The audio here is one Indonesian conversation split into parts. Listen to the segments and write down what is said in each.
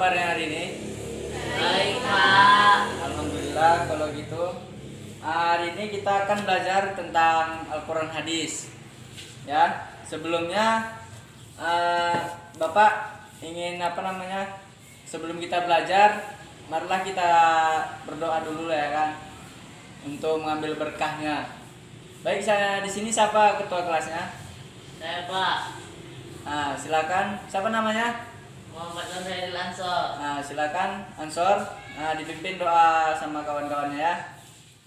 kabarnya hari ini? Baik, Pak. Alhamdulillah kalau gitu. Hari ini kita akan belajar tentang Al-Quran hadis. Ya, sebelumnya Bapak ingin sebelum kita belajar, marilah kita berdoa dulu ya kan, untuk mengambil berkahnya. Baik, saya di sini siapa ketua kelasnya? Saya, Pak. Silakan. Siapa namanya? Muhammad Nur Hairil Ansor. Silakan Ansor. Dipimpin doa sama kawan-kawannya ya.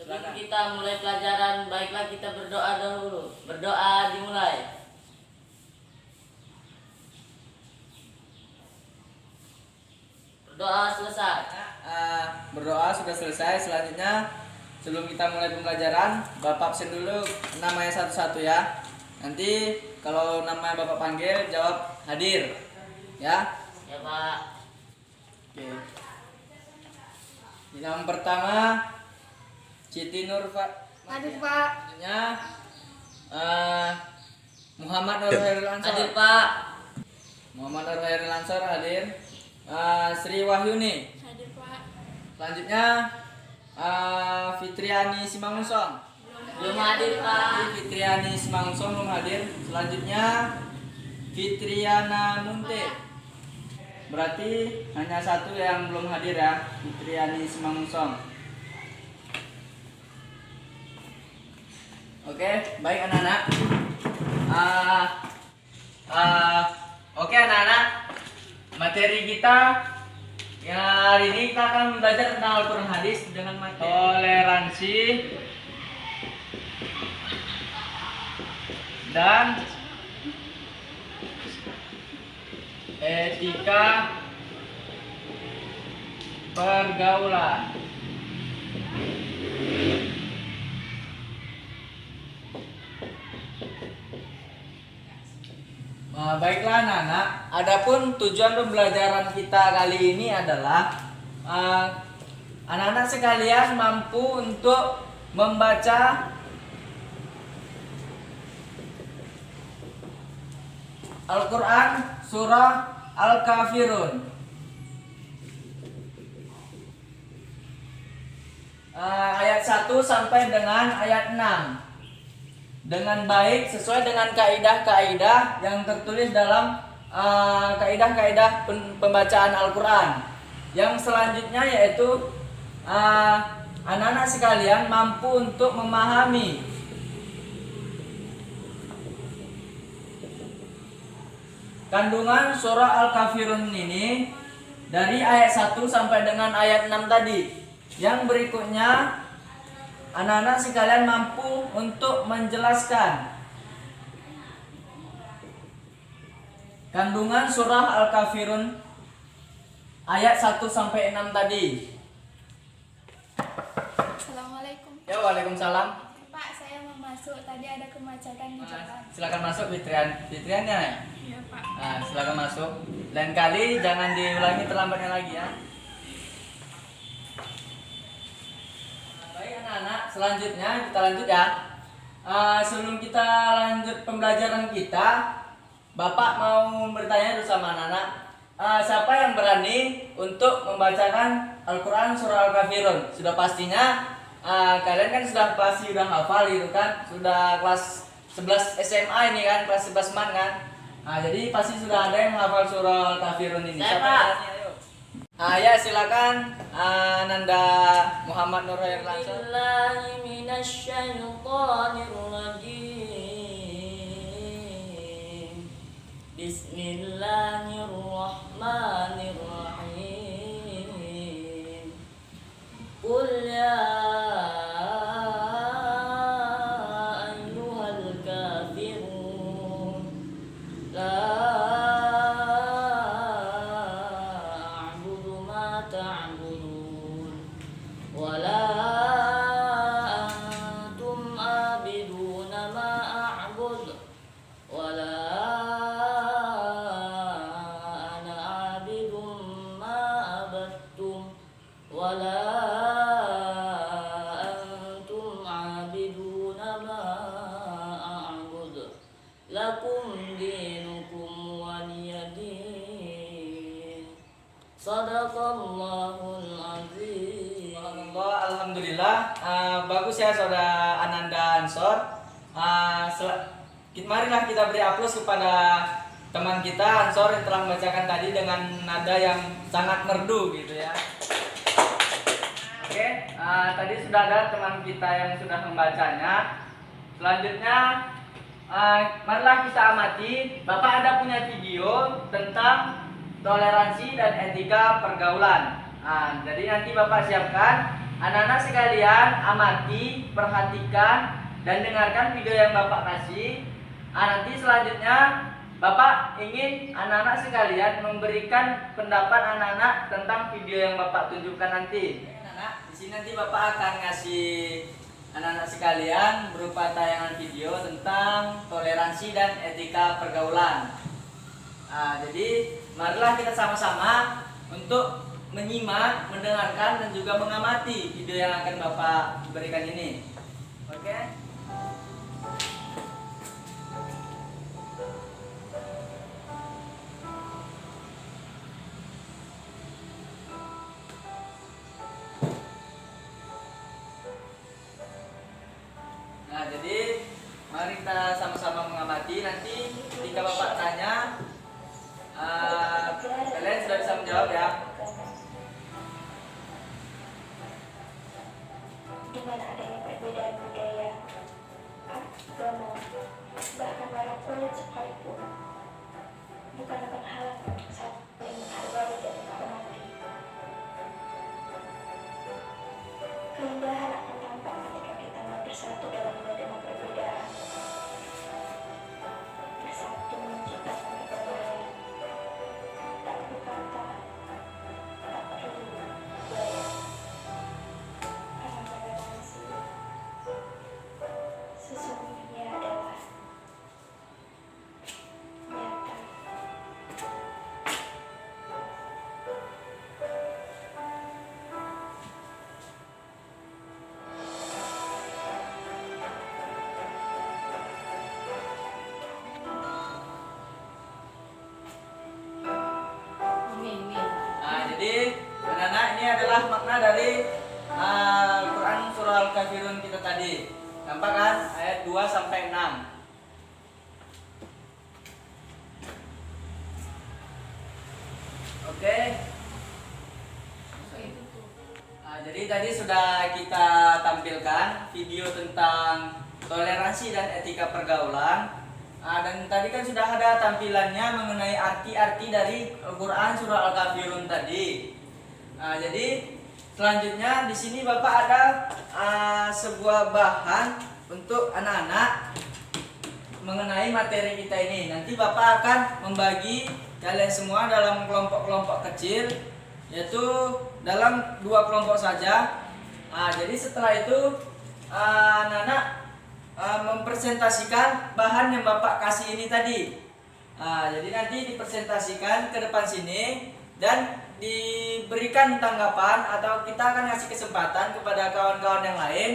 Sebelum Silakan. kita mulai pelajaran, baiklah kita berdoa dahulu. Berdoa dimulai. Berdoa selesai. Berdoa sudah selesai. Selanjutnya sebelum kita mulai pembelajaran, Bapak absen dulu namanya satu-satu ya. Nanti kalau namanya Bapak panggil jawab hadir. Ya. Ya, Pak. Oke. Yang pertama Siti Nur Hadir, Pak. Selanjutnya Muhammad Nur Hairil Ansor. Hadir, Pak. Muhammad Nur Hairil Ansor hadir. Sri Wahyuni. Hadir, Pak. Selanjutnya Fitriani Simangunsong. Belum hadir, Pak. Fitriani Simangunsong belum hadir. Selanjutnya Fitriana Munte. Berarti hanya satu yang belum hadir ya, Fitriani Simangunsong. Oke, baik anak-anak. Oke anak-anak. Materi kita ya hari ini kita akan belajar tentang Al-Quran hadis dengan materi toleransi dan etika pergaulan. Baiklah anak-anak, adapun tujuan pembelajaran kita kali ini adalah anak-anak sekalian mampu untuk membaca Al-Quran surah Al-Kafirun ayat 1 sampai dengan ayat 6 dengan baik sesuai dengan kaidah-kaidah yang tertulis dalam kaidah-kaidah pembacaan Al-Quran. Yang selanjutnya yaitu anak-anak sekalian mampu untuk memahami kandungan surah Al-Kafirun ini dari ayat 1 sampai dengan ayat 6 tadi. Yang berikutnya anak-anak sekalian mampu untuk menjelaskan kandungan surah Al-Kafirun ayat 1 sampai 6 tadi. Assalamualaikum. Ya, waalaikumsalam. Pak, saya mau masuk. Tadi ada kemacetan di jalan. Silakan masuk Fitriannya ya. Iya, Pak. Silakan masuk. Lain kali jangan diulangi terlambatnya lagi ya. Baik anak-anak, selanjutnya kita lanjut ya. Sebelum kita lanjut pembelajaran kita, Bapak mau bertanya dulu sama anak-anak. Siapa yang berani untuk membacakan Al-Quran surah Al-Kafirun? Sudah pastinya kalian kan pasti sudah hafal gitu kan. Sudah kelas 11 SMA ini kan, kelas 11 man kan. Jadi pasti sudah ada yang hafal surah Al-Kafirun ini. Saya, Siapa Pak. yang berani? Ayo. Ya silakan Nanda Muhammad Nur Hairil Ansor. Billahi minasyaitonirrajim. Bismillahirrahmanirrahim. Qul ya ayyuhal kafirun la a'budu ma ta'budun wa la antum abiduna ma a'bud wa la ana abidun ma abattum wa la antum abiduna ma a'bud lakum dinukum waliyadin. Sadaqallahul azim. Alhamdulillah, bagus ya saudara Ananda Ansor. Marilah kita beri aplaus kepada teman kita Ansor yang telah membacakan tadi dengan nada yang sangat merdu gitu ya. Oke, tadi sudah ada teman kita yang sudah membacanya. Selanjutnya, marilah kita amati. Bapak ada punya video tentang toleransi dan etika pergaulan. Jadi nanti Bapak siapkan, anak-anak sekalian amati, perhatikan, dan dengarkan video yang Bapak kasih. Nanti selanjutnya Bapak ingin anak-anak sekalian memberikan pendapat anak-anak tentang video yang Bapak tunjukkan nanti. Anak-anak, di sini nanti Bapak akan ngasih anak-anak sekalian berupa tayangan video tentang toleransi dan etika pergaulan. Jadi marilah kita sama-sama untuk menyimak, mendengarkan, dan juga mengamati video yang akan Bapak berikan ini. Oke? Nah, jadi mari kita sama-sama mengamati. Nanti ketika Bapak tanya, kalian sudah bisa menjawab ya. Dengan adanya perbedaan budaya, agama, bahkan warna kulit sekalipun, bukan akan halang untuk saling menghargai dan menghormati. Keindahan akan tampak ketika kita bersatu dalam menerima perbedaan, bersatu menciptakan keberagaman, tak berkata, tak perlu budaya. Karena toleransi sesungguhnya adalah nyata. Jadi anak-anak, ini adalah makna dari Quran surah Al-Kafirun kita tadi. Nampak kan? Ayat 2 sampai 6. Oke. Jadi tadi sudah kita tampilkan video tentang toleransi dan etika pergaulan. Dan tadi kan sudah ada tampilannya mengenai arti-arti dari Al-Quran surah Al-Kafirun tadi. Jadi selanjutnya di sini Bapak ada sebuah bahan untuk anak-anak mengenai materi kita ini. Nanti Bapak akan membagi kalian semua dalam kelompok-kelompok kecil, yaitu dalam 2 kelompok saja. Jadi setelah itu anak-anak mempresentasikan bahan yang Bapak kasih ini tadi. Jadi nanti dipresentasikan ke depan sini dan diberikan tanggapan, atau kita akan kasih kesempatan kepada kawan-kawan yang lain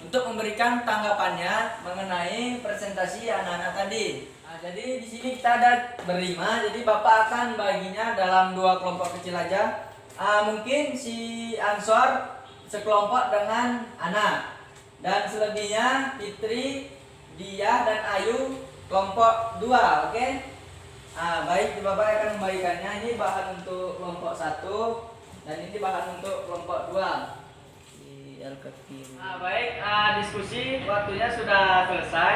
untuk memberikan tanggapannya mengenai presentasi anak-anak tadi. Jadi di sini kita ada berlima, jadi Bapak akan baginya dalam 2 kelompok kecil aja. Mungkin si Ansor sekelompok dengan Ana, dan selebihnya Fitri, Dia, dan Ayu kelompok 2, oke? Baik, Bapak akan membagikannya. Ini bahan untuk kelompok 1 dan ini bahan untuk kelompok 2. Baik, diskusi waktunya sudah selesai.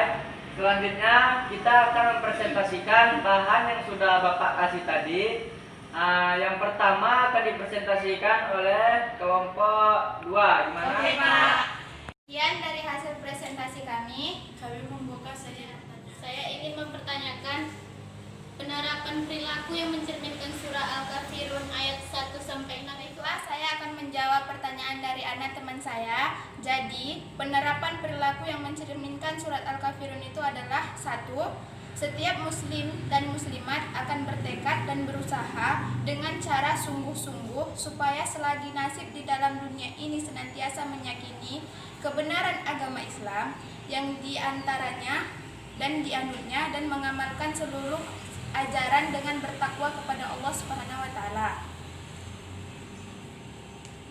Selanjutnya kita akan mempresentasikan bahan yang sudah Bapak kasih tadi. Yang pertama akan dipresentasikan oleh kelompok 2. Gimana? Oke, Pak. Sekian dari hasil presentasi kami membuka saya ingin mempertanyakan penerapan perilaku yang mencerminkan surah Al-Kafirun ayat 1 sampai 6 itulah saya akan menjawab pertanyaan dari anak teman saya. Jadi, penerapan perilaku yang mencerminkan surat Al-Kafirun itu adalah 1. Setiap muslim dan muslimat akan bertekad dan berusaha dengan cara sungguh-sungguh supaya selagi nasib di dalam dunia ini senantiasa meyakini kebenaran agama Islam yang diantaranya dan dianutnya, dan mengamalkan seluruh ajaran dengan bertakwa kepada Allah Subhanahu wa taala.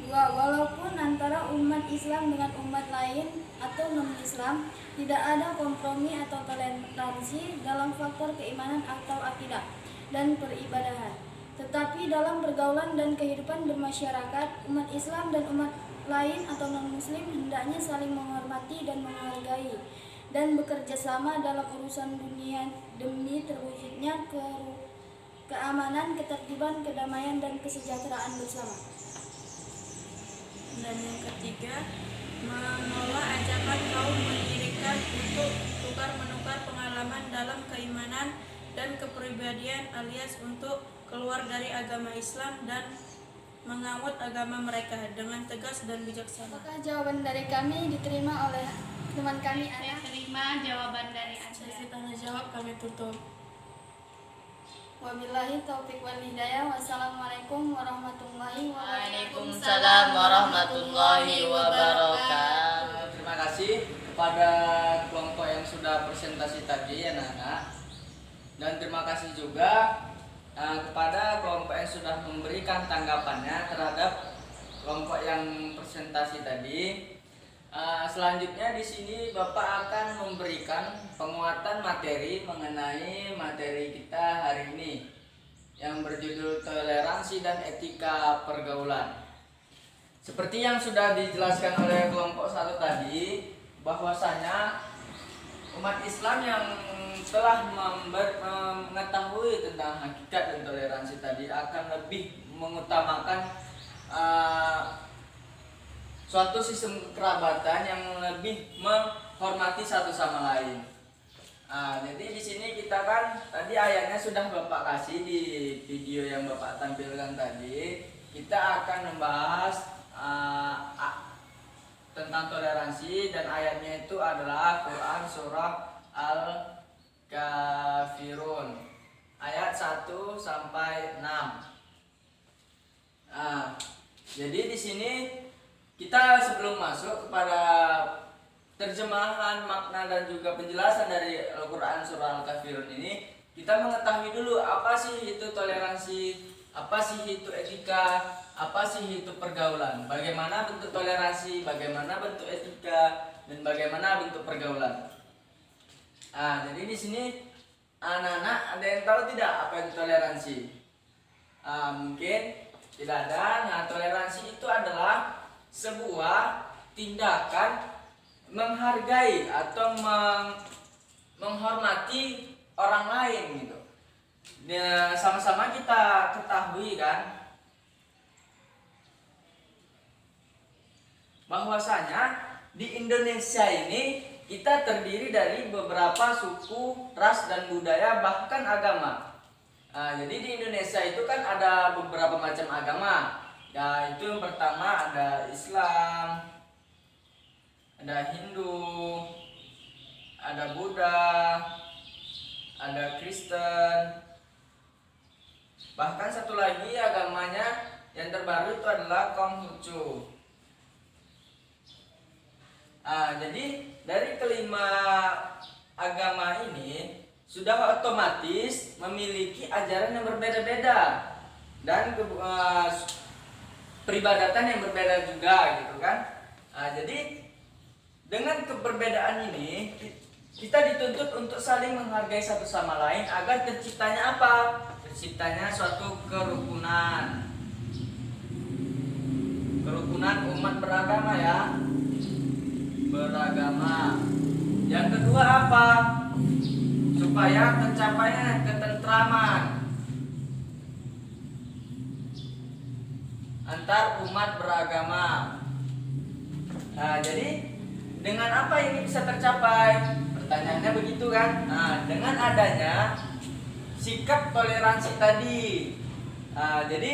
Walaupun antara umat Islam dengan umat lain atau non-Islam tidak ada kompromi atau toleransi dalam faktor keimanan atau akidah dan peribadahan, tetapi dalam pergaulan dan kehidupan bermasyarakat, umat Islam dan umat lain atau non-Muslim hendaknya saling menghormati dan menghargai dan bekerja sama dalam urusan dunia demi terwujudnya keamanan, ketertiban, kedamaian, dan kesejahteraan bersama. Dan yang ketiga, menolak ajakan kaum mendirikan untuk tukar-menukar pengalaman dalam keimanan dan kepribadian alias untuk keluar dari agama Islam dan menganut agama mereka dengan tegas dan bijaksana. Apakah jawaban dari kami diterima oleh teman kami Saya Ana? terima jawaban dari Anda. Sesi tanya jawab kami tutup. Wabillahi taufiq wal hidayah. Wassalamualaikum warahmatullahi wabarakatuh. Waalaikumsalam warahmatullahi wabarakatuh. Terima kasih kepada kelompok yang sudah presentasi tadi anak-anak. Dan terima kasih juga kepada kelompok yang sudah memberikan tanggapannya terhadap kelompok yang presentasi tadi. Selanjutnya di sini Bapak akan memberikan penguatan materi mengenai materi kita hari ini yang berjudul toleransi dan etika pergaulan. Seperti yang sudah dijelaskan oleh kelompok 1 tadi, bahwasanya umat Islam yang telah mengetahui tentang hakikat dan toleransi tadi akan lebih mengutamakan suatu sistem kerabatan yang lebih menghormati satu sama lain. Jadi di sini kita kan tadi ayatnya sudah Bapak kasih di video yang Bapak tampilkan tadi. Kita akan membahas tentang toleransi dan ayatnya itu adalah Quran surah Al-Kafirun ayat 1 sampai 6. Jadi di sini kita sebelum masuk kepada terjemahan, makna dan juga penjelasan dari Al-Quran surah Al-Kafirun ini, kita mengetahui dulu apa sih itu toleransi, apa sih itu etika, apa sih itu pergaulan, bagaimana bentuk toleransi, bagaimana bentuk etika, dan bagaimana bentuk pergaulan. Jadi di sini anak-anak ada yang tahu tidak apa itu toleransi? Mungkin tidak ada. Nah, toleransi itu adalah sebuah tindakan menghargai atau menghormati orang lain gitu. Sama-sama kita ketahui kan bahwasanya di Indonesia ini kita terdiri dari beberapa suku, ras dan budaya bahkan agama. Jadi di Indonesia itu kan ada beberapa macam agama. Ya, itu yang pertama ada Islam, ada Hindu, ada Buddha, ada Kristen. Bahkan satu lagi agamanya yang terbaru itu adalah Konghucu. Jadi dari kelima agama ini sudah otomatis memiliki ajaran yang berbeda-beda dan peribadatan yang berbeda juga gitu kan. Jadi dengan keberbedaan ini kita dituntut untuk saling menghargai satu sama lain agar terciptanya apa? Terciptanya suatu kerukunan umat beragama ya. Beragama. Yang kedua apa? Supaya tercapainya ketentraman antar umat beragama. Jadi dengan apa ini bisa tercapai? Pertanyaannya begitu kan? Dengan adanya sikap toleransi tadi. Jadi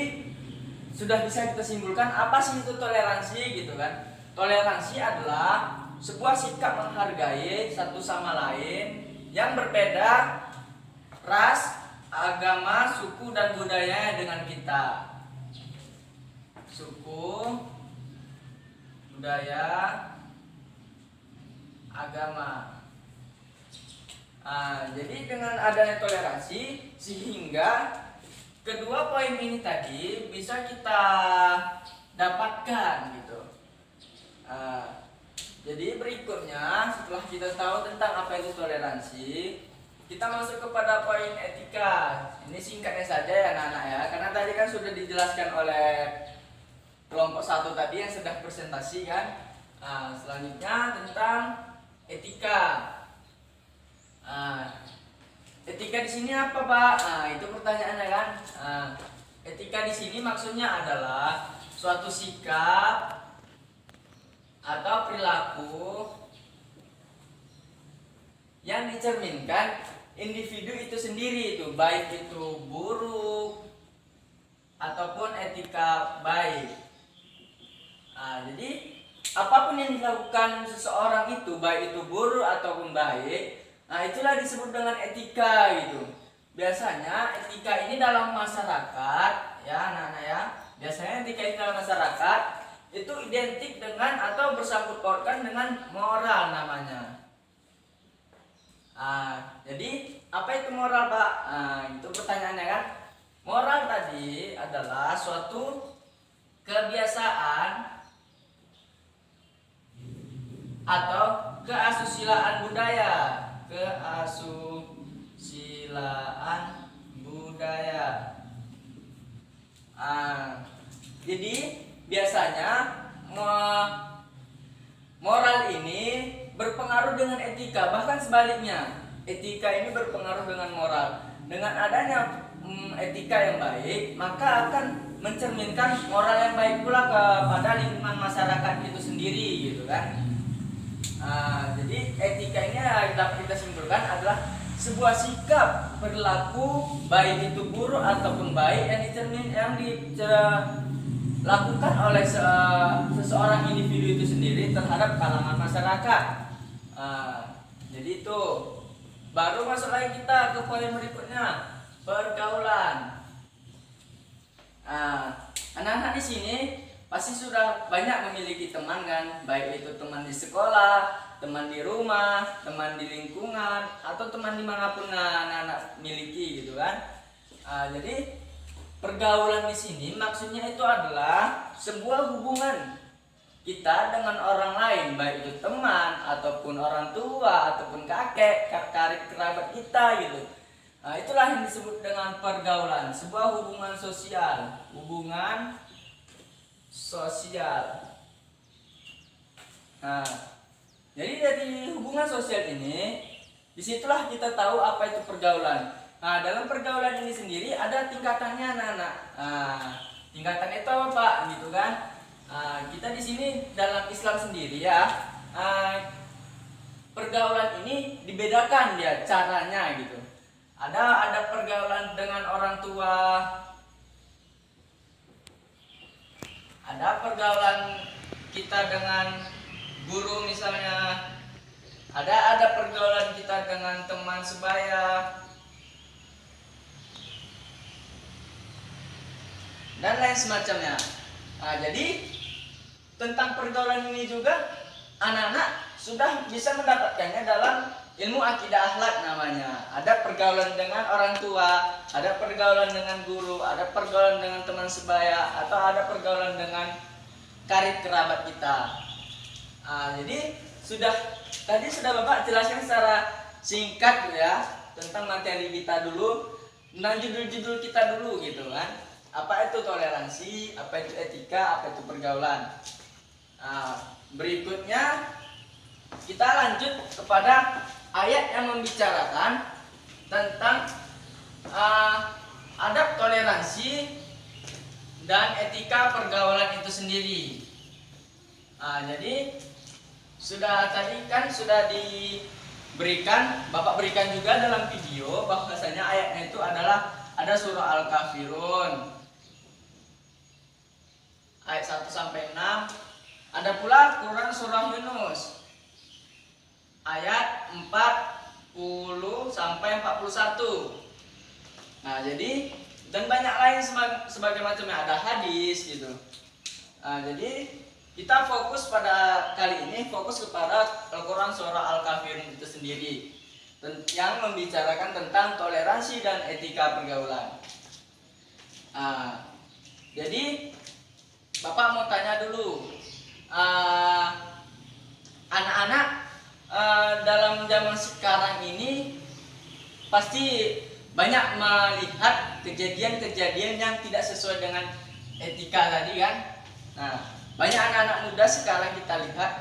sudah bisa kita simpulkan apa sih itu toleransi gitu kan? Toleransi adalah sebuah sikap menghargai satu sama lain yang berbeda ras, agama, suku dan budaya dengan kita. Suku, budaya, agama. Jadi dengan adanya toleransi sehingga kedua poin ini tadi bisa kita dapatkan gitu. Jadi berikutnya setelah kita tahu tentang apa itu toleransi, kita masuk kepada poin etika. Ini singkatnya saja ya anak-anak ya, karena tadi kan sudah dijelaskan oleh kelompok 1 tadi yang sudah presentasi kan. Selanjutnya tentang etika. Etika di sini apa, Pak? Itu pertanyaannya kan. Etika di sini maksudnya adalah suatu sikap atau perilaku yang dicerminkan individu itu sendiri, itu baik itu buruk ataupun etika baik. Jadi apapun yang dilakukan seseorang itu, baik itu buruk ataupun baik, itulah disebut dengan etika gitu. Biasanya etika ini dalam masyarakat ya anak-anak ya, biasanya etika ini dalam masyarakat itu identik dengan atau bersangkut pautkan dengan moral namanya. Jadi apa itu moral, Pak? Itu pertanyaannya kan. Moral tadi adalah suatu kebiasaan atau keasusilaan budaya, keasusilaan budaya. Jadi biasanya moral ini berpengaruh dengan etika, bahkan sebaliknya etika ini berpengaruh dengan moral. Dengan adanya etika yang baik, maka akan mencerminkan moral yang baik pula kepada lingkungan masyarakat itu sendiri gitu kan. Jadi etika ini dapat kita simpulkan adalah sebuah sikap perilaku baik itu buruk ataupun baik yang dilakukan oleh seseorang individu itu sendiri terhadap kalangan masyarakat. Jadi itu baru masuk lagi kita ke poin berikutnya, pergaulan. Anak-anak di sini pasti sudah banyak memiliki teman kan, baik itu teman di sekolah, teman di rumah, teman di lingkungan, atau teman dimanapun anak-anak miliki gitu kan. Jadi pergaulan di sini maksudnya itu adalah sebuah hubungan kita dengan orang lain, baik itu teman ataupun orang tua ataupun kakek, karib kerabat kita gitu. Itulah yang disebut dengan pergaulan, sebuah hubungan sosial, hubungan sosial. Jadi dari hubungan sosial ini, disitulah kita tahu apa itu pergaulan. Dalam pergaulan ini sendiri ada tingkatannya anak-anak. Tingkatan itu apa, Pak? Gitu kan? Kita di sini dalam Islam sendiri ya, pergaulan ini dibedakan ya caranya gitu. Ada pergaulan dengan orang tua, ada pergaulan kita dengan guru misalnya, ada pergaulan kita dengan teman sebaya, dan lain semacamnya. Jadi tentang pergaulan ini juga anak-anak sudah bisa mendapatkannya dalam ilmu akidah akhlak namanya. Ada pergaulan dengan orang tua, ada pergaulan dengan guru, ada pergaulan dengan teman sebaya, atau ada pergaulan dengan karib kerabat kita. Jadi tadi sudah Bapak jelaskan secara singkat ya tentang materi kita dulu, tentang judul-judul kita dulu gitu kan. Apa itu toleransi, apa itu etika, apa itu pergaulan. Berikutnya kita lanjut kepada ayat yang membicarakan tentang adab toleransi dan etika pergaulan itu sendiri. Jadi tadi kan sudah diberikan, Bapak berikan juga dalam video bahwasanya ayatnya itu adalah ada surah Al-Kafirun ayat 1 sampai 6. Ada pula Quran surah Yunus ayat 40 sampai 41. Jadi dan banyak lain sebagai macamnya, ada hadis gitu. Jadi kita fokus pada kali ini kepada Al-Quran surah Al-Kafirun itu sendiri yang membicarakan tentang toleransi dan etika pergaulan. Jadi Bapak mau tanya dulu, eh, anak-anak dalam zaman sekarang ini pasti banyak melihat kejadian-kejadian yang tidak sesuai dengan etika tadi kan. Nah, banyak anak-anak muda sekarang kita lihat,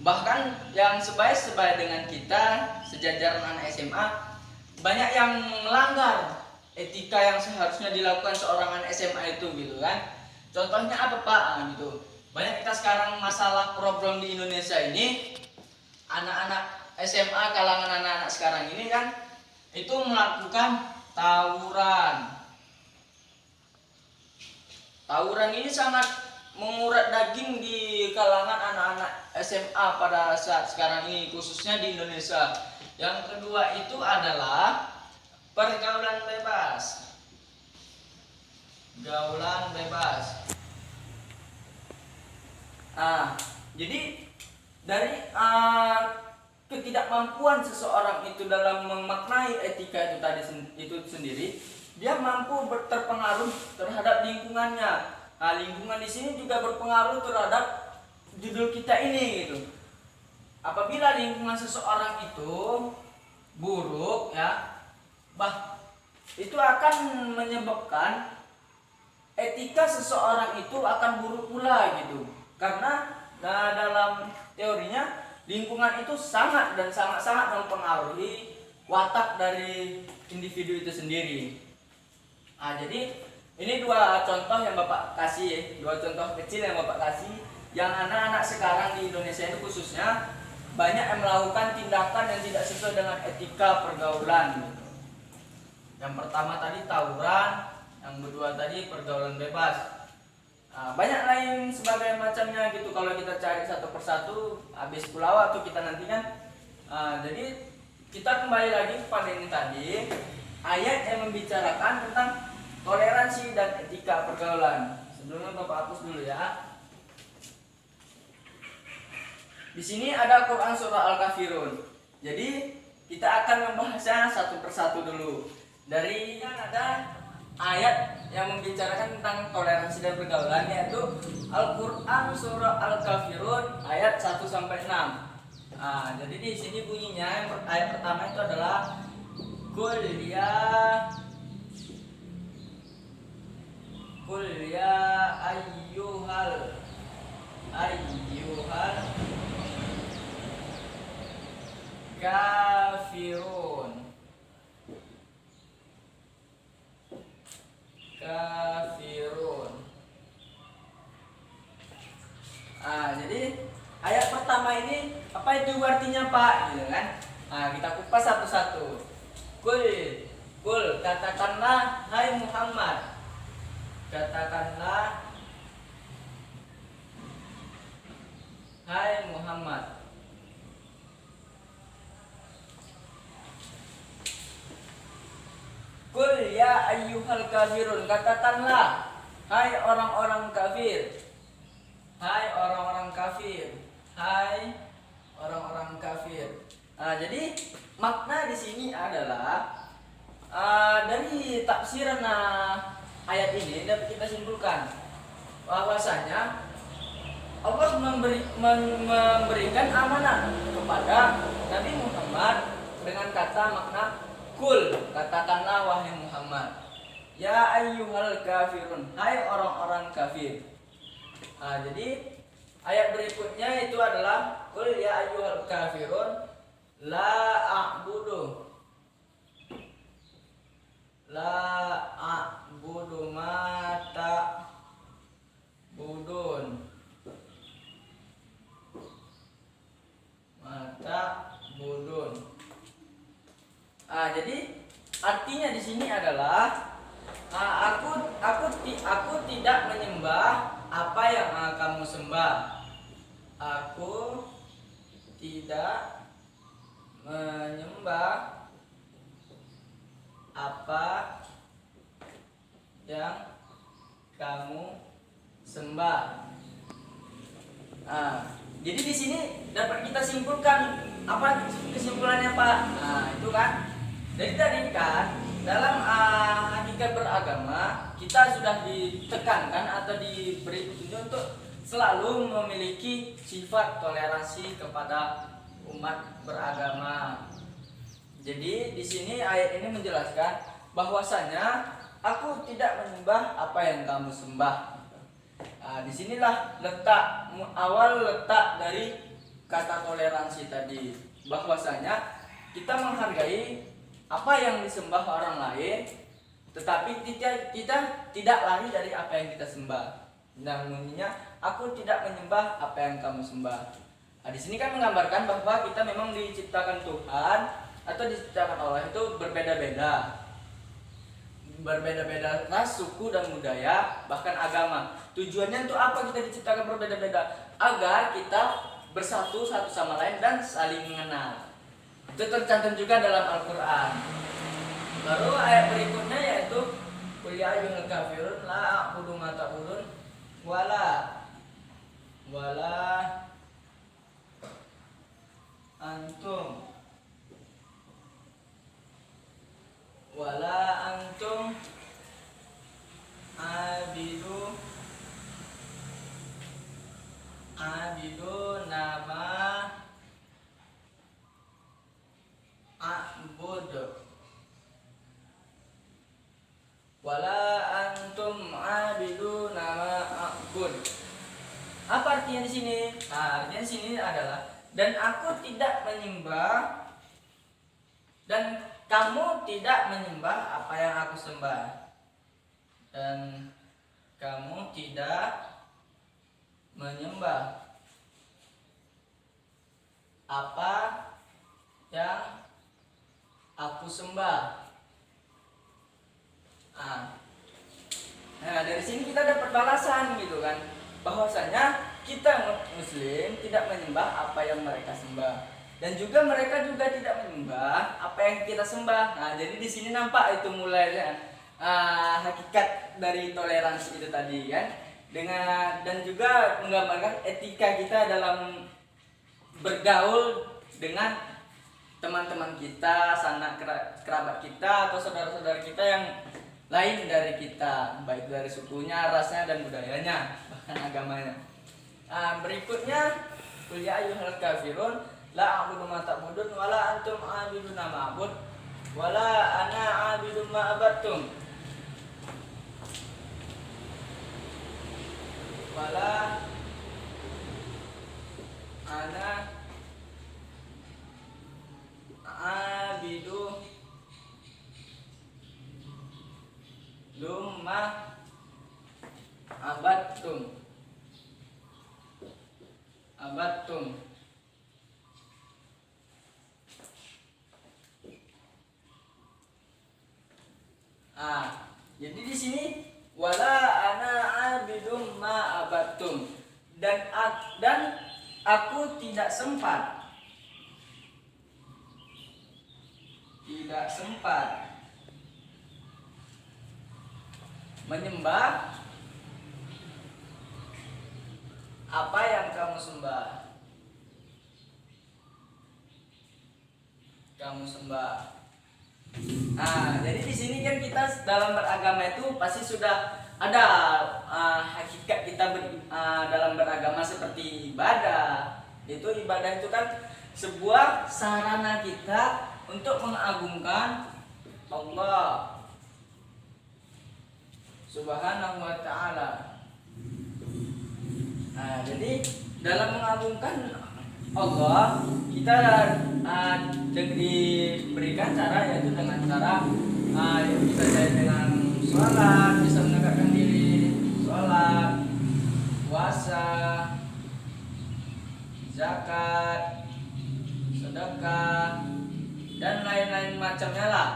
bahkan yang sebaya-sebaya dengan kita, sejajaran anak SMA, banyak yang melanggar etika yang seharusnya dilakukan seorang anak SMA itu gitu kan. Contohnya apa Pak? Gitu. Banyak kita sekarang masalah problem di Indonesia ini, anak-anak SMA, kalangan anak-anak sekarang ini kan itu melakukan tawuran. Tawuran ini sangat mengurat daging di kalangan anak-anak SMA pada saat sekarang ini, khususnya di Indonesia. Yang kedua itu adalah pergaulan bebas. Gaulan bebas. Jadi dari ketidakmampuan seseorang itu dalam memaknai etika itu sendiri, dia mampu terpengaruh terhadap lingkungannya. Lingkungan di sini juga berpengaruh terhadap judul kita ini gitu. Apabila lingkungan seseorang itu buruk ya, itu akan menyebabkan etika seseorang itu akan buruk pula gitu. Karena dalam teorinya lingkungan itu sangat mempengaruhi watak dari individu itu sendiri. Jadi ini dua contoh yang Bapak kasih, dua contoh kecil yang Bapak kasih, yang anak-anak sekarang di Indonesia itu khususnya banyak yang melakukan tindakan yang tidak sesuai dengan etika pergaulan gitu. Yang pertama tadi tawuran, yang kedua tadi pergaulan bebas. Banyak lain sebagai macamnya gitu, kalau kita cari satu persatu habis pulau waktu kita nanti kan. Jadi kita kembali lagi kepada ini tadi, ayat yang membicarakan tentang toleransi dan etika pergaulan. Sebelumnya Bapak hapus dulu ya. Di sini ada Quran surah Al-Kafirun. Jadi kita akan membahasnya satu persatu dulu. Dari yang ada ayat yang membicarakan tentang toleransi dan pergaulan, yaitu Al-Quran surah Al-Kafirun ayat 1 sampai 6. Jadi di sini bunyinya ayat pertama itu adalah Qul ya ayyuhal kafirun. Jadi ayat pertama ini apa itu artinya Pak? Gitu kan? Kita kupas satu-satu. Kul, katakanlah hai Muhammad. Katakanlah hai Muhammad. Qul ya ayyuhal kafirun, katakanlah hai orang-orang kafir. Hai orang-orang kafir. Hai orang-orang kafir. Jadi makna di sini adalah dari tafsiran ayat ini dapat kita simpulkan bahwasanya Allah memberikan amanah kepada Nabi Muhammad dengan kata makna Kul, katakanlah wahai Muhammad, ya ayyuhal kafirun, hai orang-orang kafir. Jadi ayat berikutnya itu adalah Kul ya ayyuhal kafirun la a'budu ma ta'budun. Jadi artinya di sini adalah aku tidak menyembah apa yang kamu sembah. Aku tidak menyembah apa yang kamu sembah. Jadi di sini dapat kita simpulkan apa kesimpulannya Pak? Itu kan. Jadi tadi kan dalam hakikat beragama kita sudah ditekankan atau diberi petunjuk untuk selalu memiliki sifat toleransi kepada umat beragama. Jadi di sini ayat ini menjelaskan bahwasanya aku tidak menyembah apa yang kamu sembah. Nah, disinilah awal letak dari kata toleransi tadi, bahwasanya kita menghargai apa yang disembah orang lain, tetapi kita tidak lari dari apa yang kita sembah. Namunnya aku tidak menyembah apa yang kamu sembah. Nah, di sini kan menggambarkan bahwa kita memang diciptakan Tuhan atau diciptakan Allah itu berbeda-beda ras, suku dan budaya, bahkan agama. Tujuannya untuk apa kita diciptakan berbeda-beda? Agar kita bersatu satu sama lain dan saling mengenal. Itu tercantum juga dalam Al-Quran. Baru ayat berikutnya yaitu qul ya ayyuhal kafirun la a'budu ma ta'budun wala antum abidu nama a'bud wala antum abidu nama a'bud. Apa artinya di sini? Nah, artinya di sini adalah dan aku tidak menyembah dan kamu tidak menyembah apa yang aku sembah. Dan kamu tidak menyembah apa yang aku sembah. Nah, dari sini kita dapat balasan gitu kan, bahwasanya kita Muslim tidak menyembah apa yang mereka sembah, dan juga mereka juga tidak menyembah apa yang kita sembah. Nah, jadi di sini nampak itu mulainya hakikat dari toleransi itu tadi kan, dan juga menggambarkan etika kita dalam bergaul dengan teman-teman kita, sanak kerabat kita atau saudara-saudara kita yang lain dari kita, baik dari sukunya, rasnya dan budayanya, bahkan agamanya. Berikutnya qul ya ayyuhal kafirun la a'budu ma ta'budun wala antum a'buduna ma a'bud wala ana a'budu ma abattum wala ana abidu lumma abattum. Jadi di sini wala ana abidum ma abattum, dan aku tidak sempat menyembah apa yang kamu sembah. Jadi di sini kan kita dalam beragama itu pasti sudah ada hakikat kita dalam beragama seperti ibadah. Ibadah itu kan sebuah sarana kita untuk mengagungkan Allah Subhanahu wa ta'ala. Jadi dalam mengagungkan Allah kita diberikan cara, yaitu dengan cara bisa jadi dengan sholat, bisa menegakkan diri, sholat, puasa, zakat, sedekah, dan lain-lain macamnya lah.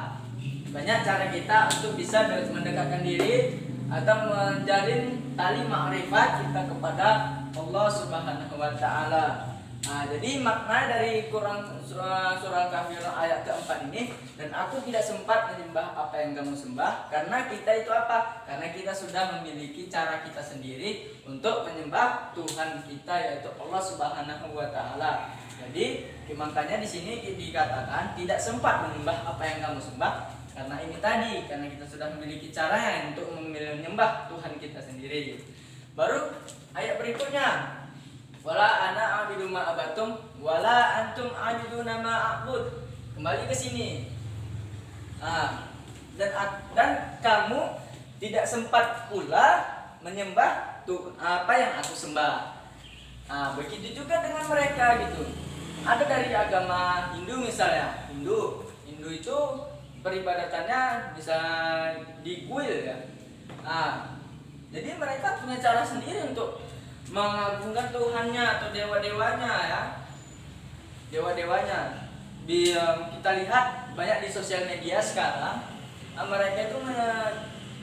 Banyak cara kita untuk bisa mendekatkan diri atau menjalin tali ma'rifat kita kepada Allah Subhanahu wa ta'ala. Jadi makna dari Quran surah Al-Kafirun ayat keempat ini, dan aku tidak sempat menyembah apa yang kamu sembah, karena kita itu apa? Karena kita sudah memiliki cara kita sendiri untuk menyembah Tuhan kita, yaitu Allah Subhanahu wa ta'ala. Jadi makanya di sini dikatakan tidak sempat menyembah apa yang kamu sembah, Karena ini tadi, karena kita sudah memiliki caranya untuk menyembah Tuhan kita sendiri. Baru ayat berikutnya, wala ana abidu ma abatum wala antum abiduna ma a'bud. Kembali ke sini. Dan kamu tidak sempat pula menyembah apa yang aku sembah. Begitu juga dengan mereka gitu. Ada dari agama Hindu misalnya. Hindu itu peribadatannya bisa di kuil ya. Jadi mereka punya cara sendiri untuk mengagungkan Tuhannya atau dewa-dewanya ya. Dewa-dewanya. Kita lihat banyak di sosial media sekarang. Mereka itu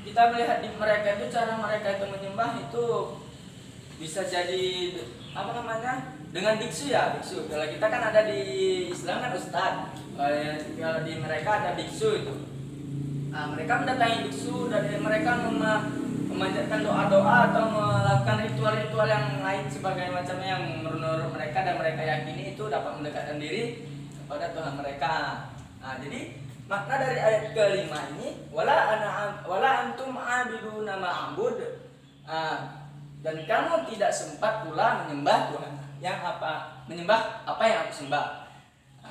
kita melihat di mereka itu cara mereka itu menyembah itu bisa jadi apa namanya? Dengan biksu ya, biksu. Kalau kita kan ada di Islam kan ustadz. Kalau di mereka ada biksu itu. Mereka mendatangi biksu dan mereka memanjatkan doa-doa atau melakukan ritual-ritual yang lain sebagai macamnya yang menurut mereka dan mereka yakini itu dapat mendekatkan diri kepada Tuhan mereka. Jadi makna dari ayat kelima ini wala antum abiduna ma'bud. Dan kamu tidak sempat pula menyembah Tuhan menyembah apa yang aku sembah.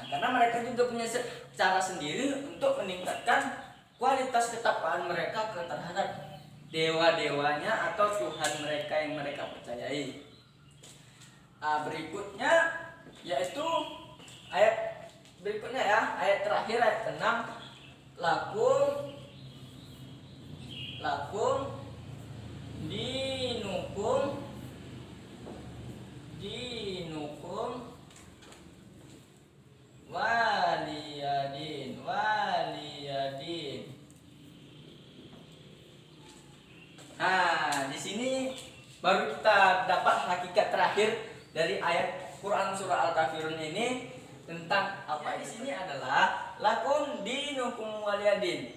Karena mereka juga punya cara sendiri untuk meningkatkan kualitas ketakwaan mereka terhadap dewa-dewanya atau Tuhan mereka yang mereka percayai. Berikutnya yaitu ayat berikutnya ya, ayat terakhir ayat 6, lakum dinukum waliyadin. Di sini baru kita dapat hakikat terakhir dari ayat Quran surah Al-Kafirun ini tentang apa di sini adalah lakum dinukum waliyadin.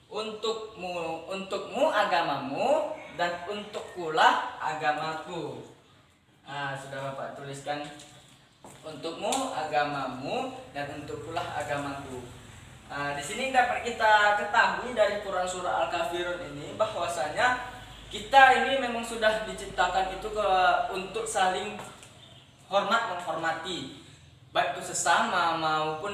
Untukmu agamamu dan untukkulah agamaku. Sudah Bapak tuliskan, untukmu agamamu dan untukkulah agamaku. Di sini dapat kita ketahui dari Quran surah Al-Kafirun ini bahwasanya kita ini memang sudah diciptakan itu untuk saling menghormati, baik itu sesama maupun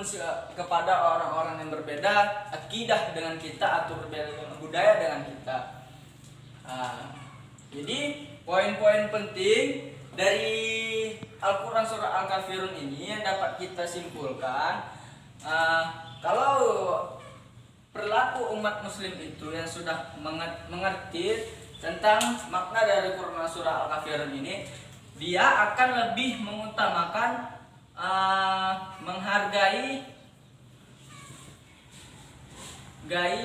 kepada orang-orang yang berbeda akidah dengan kita atau berbeda budaya dengan kita. Jadi poin-poin penting dari Al-Quran surah Al-Kafirun ini yang dapat kita simpulkan, kalau perilaku umat muslim itu yang sudah mengerti tentang makna dari Quran surah Al-Kafirun ini, dia akan lebih mengutamakan menghargai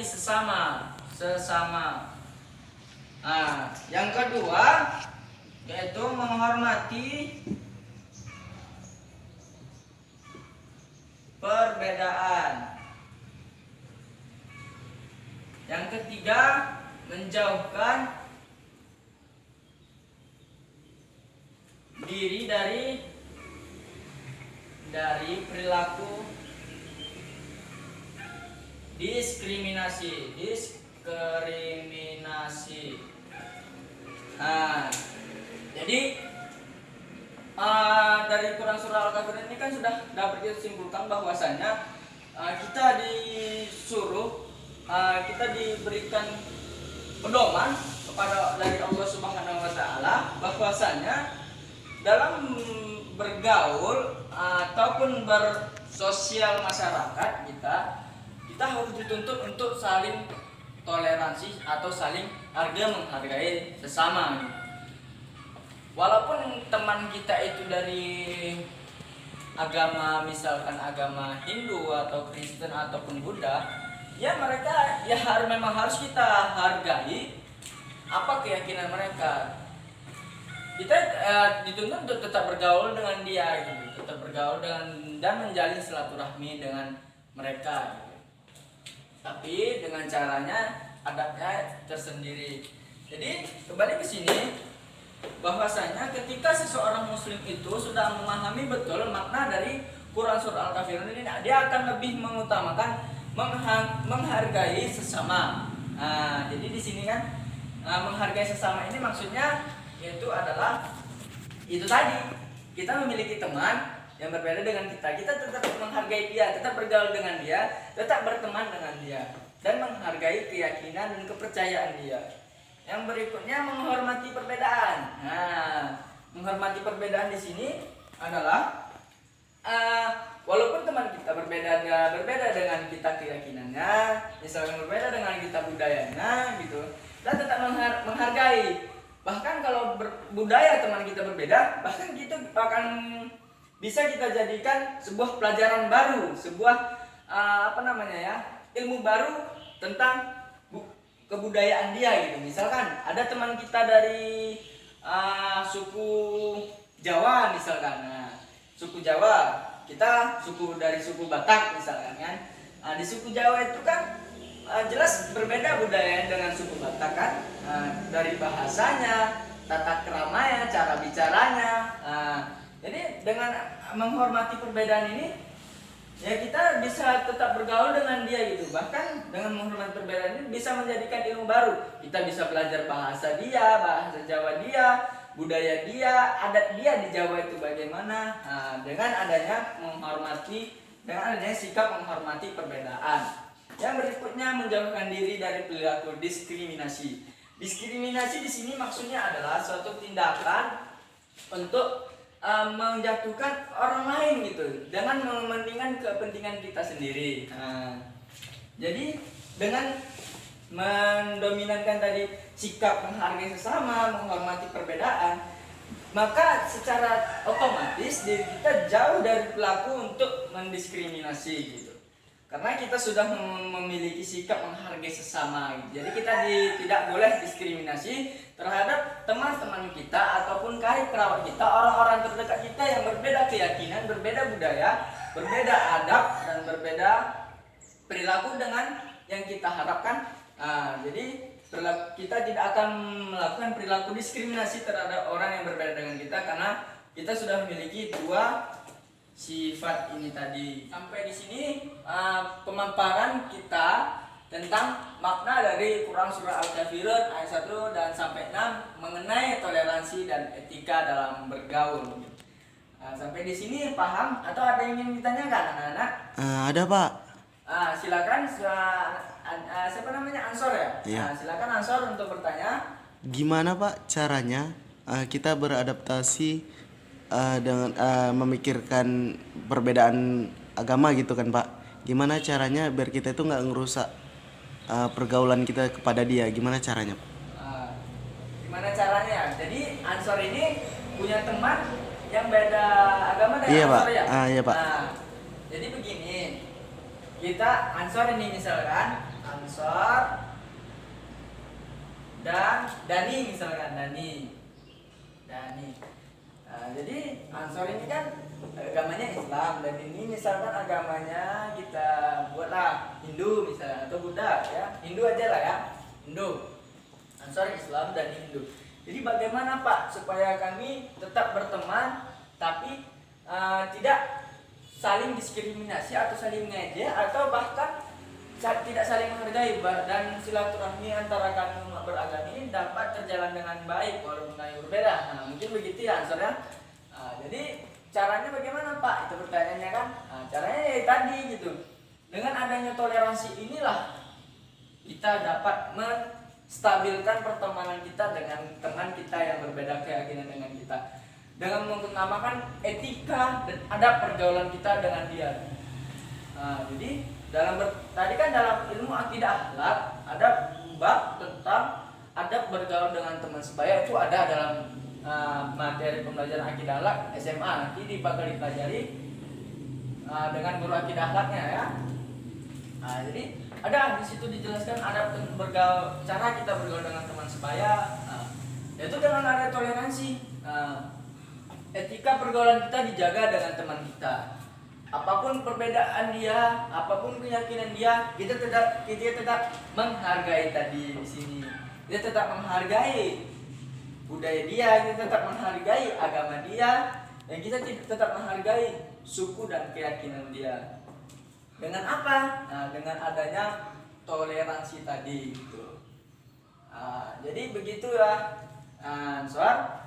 sesama. Yang kedua yaitu menghormati perbedaan. Yang ketiga, menjauhkan diri dari perilaku diskriminasi. Jadi dari Quran surah Al-Kafirun ini kan sudah dapat disimpulkan bahwasanya kita disuruh, kita diberikan pedoman kepada dari Allah Subhanahu wa taala bahwasanya dalam bergaul ataupun bersosial masyarakat kita harus dituntut untuk saling toleransi atau saling menghargai sesama. Walaupun teman kita itu dari agama, misalkan agama Hindu atau Kristen ataupun Buddha, ya mereka ya memang harus kita hargai apa keyakinan mereka. Kita dituntut untuk tetap bergaul dengan dia gitu, tetap bergaul dan menjalin silaturahmi dengan mereka gitu. Tapi dengan caranya adabnya tersendiri. Jadi kembali ke sini bahwasanya ketika seseorang muslim itu sudah memahami betul makna dari Quran surah Al-Kafirun ini, dia akan lebih mengutamakan menghargai sesama. Nah, jadi di sini kan menghargai sesama ini maksudnya yaitu adalah itu tadi, kita memiliki teman yang berbeda dengan kita tetap menghargai dia, tetap bergaul dengan dia, tetap berteman dengan dia, dan menghargai keyakinan dan kepercayaan dia. Yang berikutnya menghormati perbedaan. Nah, menghormati perbedaan di sini adalah walaupun teman kita berbeda dengan kita keyakinannya, misalnya berbeda dengan kita budayanya gitu, kita tetap menghargai. Bahkan kalau budaya teman kita berbeda, bahkan kita akan bisa kita jadikan sebuah pelajaran baru, sebuah ilmu baru tentang kebudayaan dia gitu. Misalkan ada teman kita dari suku Jawa misalkan. Nah, suku Jawa, kita dari suku Batak misalkan kan. Nah, di suku Jawa itu kan jelas berbeda budaya dengan suku Batak kan. Dari bahasanya, tata keramanya, cara bicaranya. Jadi dengan menghormati perbedaan ini, ya kita bisa tetap bergaul dengan dia gitu. Bahkan dengan menghormati perbedaan ini bisa menjadikan ilmu baru. Kita bisa belajar bahasa dia, bahasa Jawa dia, budaya dia, adat dia di Jawa itu bagaimana. Dengan adanya sikap menghormati perbedaan. Yang berikutnya menjauhkan diri dari perilaku diskriminasi. Diskriminasi di sini maksudnya adalah suatu tindakan untuk menjatuhkan orang lain gitu, dengan mementingkan kepentingan kita sendiri. Jadi dengan mendominankan tadi sikap menghargai sesama, menghormati perbedaan, maka secara otomatis diri kita jauh dari pelaku untuk mendiskriminasi gitu. Karena kita sudah memiliki sikap menghargai sesama gitu. Jadi kita tidak boleh diskriminasi terhadap teman-teman kita ataupun karib kerabat kita, orang-orang terdekat kita yang berbeda keyakinan, berbeda budaya, berbeda adab, dan berbeda perilaku dengan yang kita harapkan. Jadi kita tidak akan melakukan perilaku diskriminasi terhadap orang yang berbeda dengan kita, karena kita sudah memiliki dua sifat ini tadi. Sampai di sini pemaparan kita tentang makna dari Quran surah Al-Kafirun ayat 1 dan sampai 6 mengenai toleransi dan etika dalam bergaul. Sampai di sini paham atau ada yang ingin ditanyakan anak-anak? Ada Pak. Silakan siapa namanya, Ansor ya? Iya. Silakan Ansor untuk bertanya. Gimana Pak caranya kita beradaptasi dengan memikirkan perbedaan agama gitu kan Pak? Gimana caranya biar kita itu nggak ngerusak pergaulan kita kepada dia? Gimana caranya Pak? Gimana caranya? Jadi Ansor ini punya teman yang beda agama dengan Iya, Ansor Pak. ya? Iya Pak. Jadi begini, kita Ansor ini misalkan Ansor dan Dani misalkan Dani. Jadi Ansor ini kan agamanya Islam, dan ini misalkan agamanya kita buatlah Hindu misalnya atau Buddha ya, Hindu aja lah ya, Hindu. Ansor Islam dan Hindu. Jadi bagaimana Pak supaya kami tetap berteman tapi tidak saling diskriminasi atau saling ngejek atau bahkan tidak saling menghargai, dan silaturahmi antara kami umat beragama ini dapat terjalan dengan baik walaupun kami berbeda. Mungkin begitu ya Ansor ya. Jadi caranya bagaimana Pak? Itu pertanyaannya kan. Caranya ya tadi gitu. Dengan adanya toleransi inilah kita dapat menstabilkan pertemanan kita dengan teman kita yang berbeda keyakinan dengan kita, dengan mengutamakan etika dan adab pergaulan kita dengan dia. Jadi tadi kan dalam ilmu akidah akhlak ada bab tentang adab bergaul dengan teman sebaya, itu ada dalam materi pembelajaran akidah akhlak SMA, nanti bakal dipelajari dengan guru akidah akhlaknya ya. Jadi ada di situ dijelaskan adab bergaul, cara kita bergaul dengan teman sebaya, yaitu dengan ada toleransi. Etika pergaulan kita dijaga dengan teman kita. Apapun perbedaan dia, apapun keyakinan dia, kita tetap menghargai tadi di sini. Kita tetap menghargai budaya dia, kita tetap menghargai agama dia, dan kita tetap menghargai suku dan keyakinan dia. Dengan apa? Nah, dengan adanya toleransi tadi gitu. Jadi begitu ya, Ansor.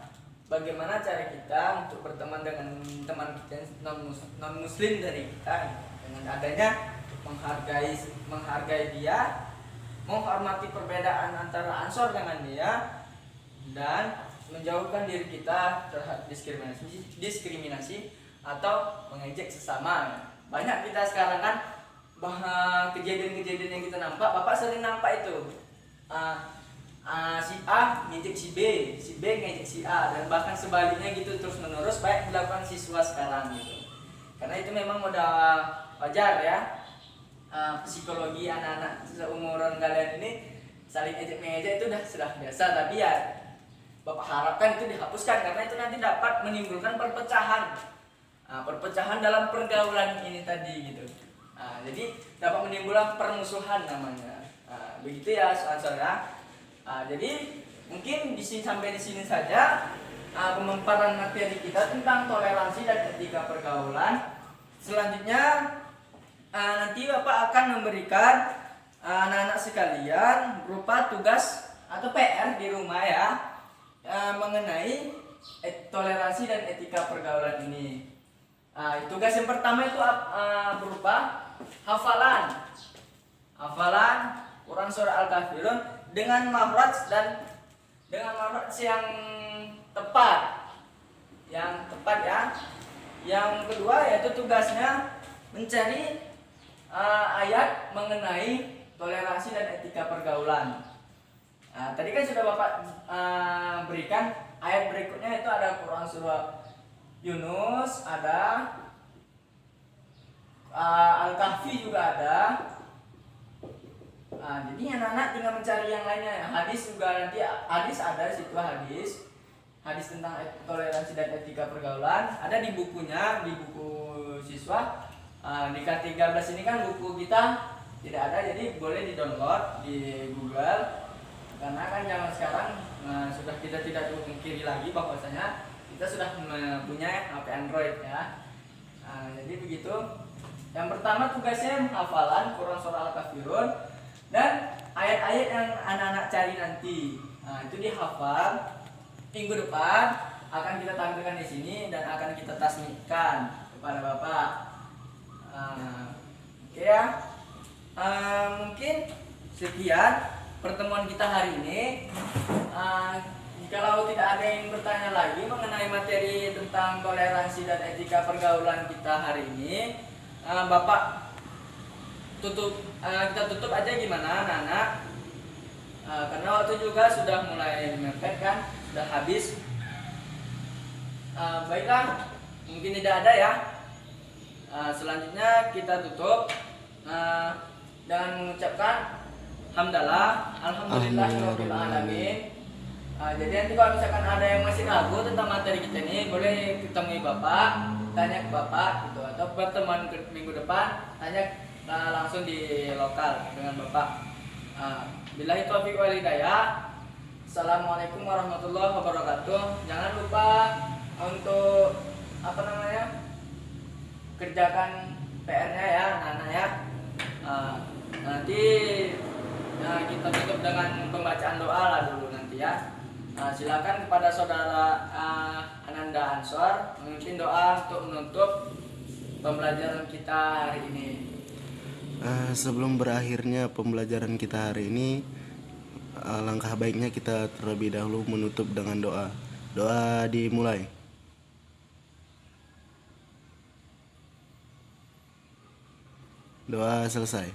Bagaimana cara kita untuk berteman dengan teman kita non muslim dari kita dengan adanya menghargai dia, menghormati perbedaan antara Ansor dengan dia, dan menjauhkan diri kita terhadap diskriminasi atau mengejek sesama. Banyak kita sekarang kan kejadian-kejadian yang kita nampak, Bapak sering nampak itu. Si A ngejek si B ngejek si A, dan bahkan sebaliknya gitu terus menerus baik dilakukan siswa sekarang gitu. Karena itu memang udah wajar ya, psikologi anak-anak seumuran kalian ini saling ejek mengejek itu sudah biasa, tapi ya Bapak harapkan itu dihapuskan karena itu nanti dapat menimbulkan perpecahan, perpecahan dalam pergaulan ini tadi gitu. Jadi dapat menimbulkan permusuhan namanya. Begitu ya soal-soalnya. Jadi mungkin sampai di sini saja pemaparan materi kita tentang toleransi dan etika pergaulan. Selanjutnya nanti Bapak akan memberikan anak-anak sekalian berupa tugas atau PR di rumah ya, mengenai toleransi dan etika pergaulan ini. Tugas yang pertama itu berupa hafalan Quran surah Al-Kafirun dengan makhraj yang tepat ya. Yang kedua yaitu tugasnya mencari ayat mengenai toleransi dan etika pergaulan. Tadi kan sudah Bapak berikan ayat berikutnya, itu ada Quran surah Yunus, ada Al-Kahfi juga ada. Jadi anak-anak tinggal mencari yang lainnya. Hadis juga nanti, hadis ada di situ, hadis tentang toleransi dan etika pergaulan ada di bukunya, di buku siswa. Di K13 ini kan buku kita tidak ada, jadi boleh di-download di Google. Karena kan zaman sekarang sudah kita tidak memungkiri lagi bahwasanya kita sudah mempunyai HP Android ya. Jadi begitu. Yang pertama tugasnya hafalan Quran surah Al-Kafirun dan ayat-ayat yang anak-anak cari nanti. Itu dihafal. Minggu depan akan kita tampilkan di sini dan akan kita tasmikkan kepada Bapak. Oke ya. Mungkin sekian pertemuan kita hari ini. Kalau tidak ada yang bertanya lagi mengenai materi tentang toleransi dan etika pergaulan kita hari ini, Bapak kita tutup aja gimana anak-anak? Karena waktu juga sudah mulai mepet kan, sudah habis. Baiklah, mungkin tidak ada ya. Selanjutnya kita tutup dan mengucapkan alhamdulillahirabbil alamin. Jadi nanti kalau misalkan ada yang masih ragu tentang materi kita ini, boleh ketemu Bapak, tanya ke Bapak gitu, atau pertemuan minggu depan tanya langsung di lokal dengan Bapak. Billahi taufiq wal hidayah. Assalamualaikum warahmatullahi wabarakatuh. Jangan lupa untuk kerjakan PR-nya ya anak-anak ya. Nanti kita tutup dengan pembacaan doa lah dulu nanti ya. Silakan kepada saudara Ananda Ansor memimpin doa untuk menutup pembelajaran kita hari ini. Sebelum berakhirnya pembelajaran kita hari ini, langkah baiknya kita terlebih dahulu menutup dengan doa. Doa dimulai. Doa selesai.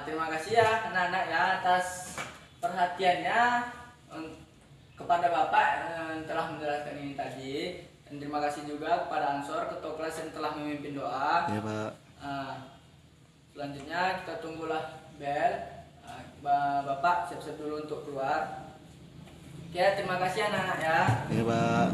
Terima kasih ya anak-anak ya atas perhatiannya kepada Bapak yang telah menjelaskan ini tadi. Dan terima kasih juga kepada Ansor ketua kelas yang telah memimpin doa. Ya Pak. Selanjutnya kita tunggulah bel. Bapak siap-siap dulu untuk keluar. Oke, terima kasih anak-anak ya. Ya Pak.